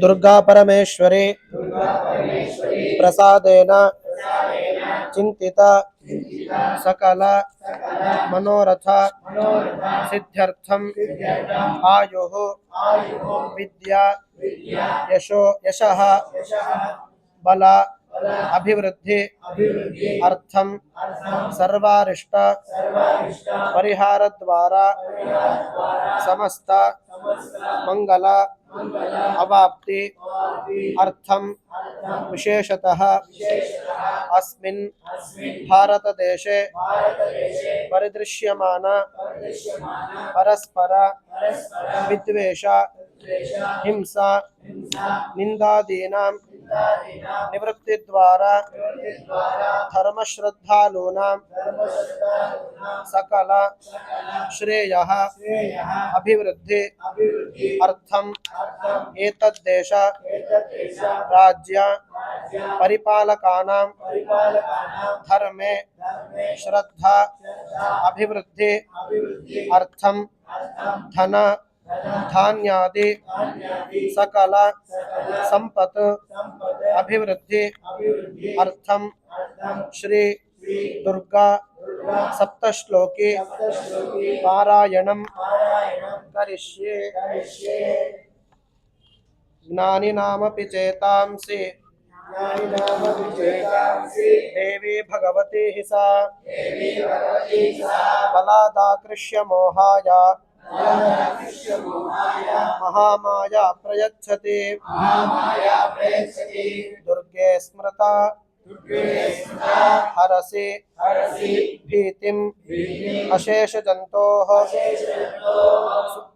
दुर्गा परमेश्वरी प्रसादेन चिंतित सकल मनोरथ सिद्ध्यर्थम आयुः विद्या यशः बल अभिवृद्धि अर्थम सर्वारिष्ट परिहार द्वारा समस्त मंगल अवाप्ति अर्थम विशेषतः अस्मिन् भारत देशे परिदृश्यमान परस्पर विद्वेष हिंसा निंदादीनां निवृत्ति द्वारा धर्मश्रद्धालूनां सकल श्रेयः अभिवृद्धि अर्थम एतद्देश राज्य परिपालकानां धर्मे श्रद्धा अभिवृद्धि अर्थम धन धान्यादि सकल संपत् अभिवृद्धि अर्थम श्री दुर्गा सप्तश्लोकी पारायणं करिष्ये। ज्ञानिनामपि चेतांसि देवी भगवती हि सा बलादाकृष्य मोहाय महामाया प्रयच्छति दुर्गे स्मृता हरसि भीतिं अशेष जंतोः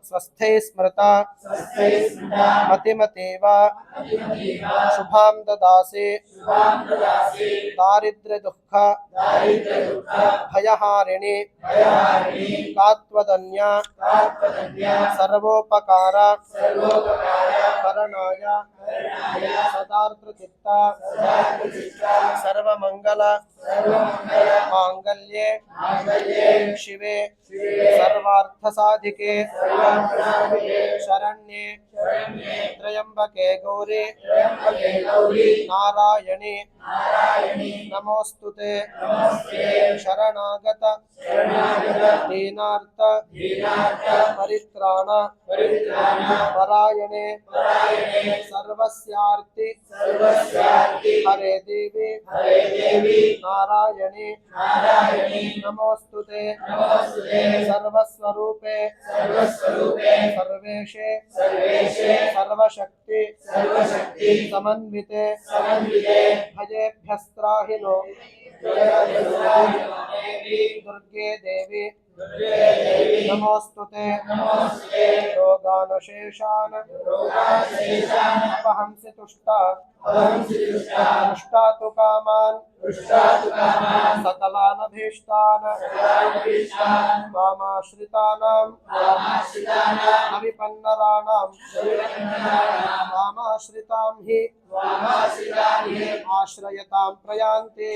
स्वस्थै स्मृता मतिमतीव शुभां ददासि दारिद्र्य दुःख भयहारिणी कात्वदन्या सर्वोपकार करणाय सदार्द्रचित्ता सर्वमंगल मांगल्ये शिवे सर्वार्थसाधिके शरण्ये त्र्यंबके गौरी नारायणी नमोस्तुते शरणागत दीनार्थ परित्राण परायणे सर्वस्यार्ति हरे देवी नारायणी नमोस्तुते सर्वस्वरूपे सर्वेशे सर्वशक्ति समन्विते भजेभ्यस्त्राहिनो दुर्गे देवी नमोस्तुते रोगानशेषान् अपहंसि तुष्टा तु कामान् सकलानभीष्टान् मामाश्रितानां अविपन्नराणां मामाश्रितां हि आश्रयतां प्रयान्ति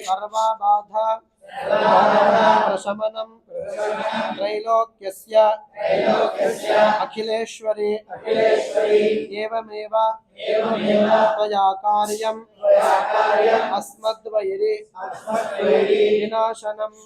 सर्वाबाधा प्रशमनं त्रैलोक्यस्य अखिलेश्वरी एवमेव त्वया कार्यम् अस्मद्वैरि विनाशनम्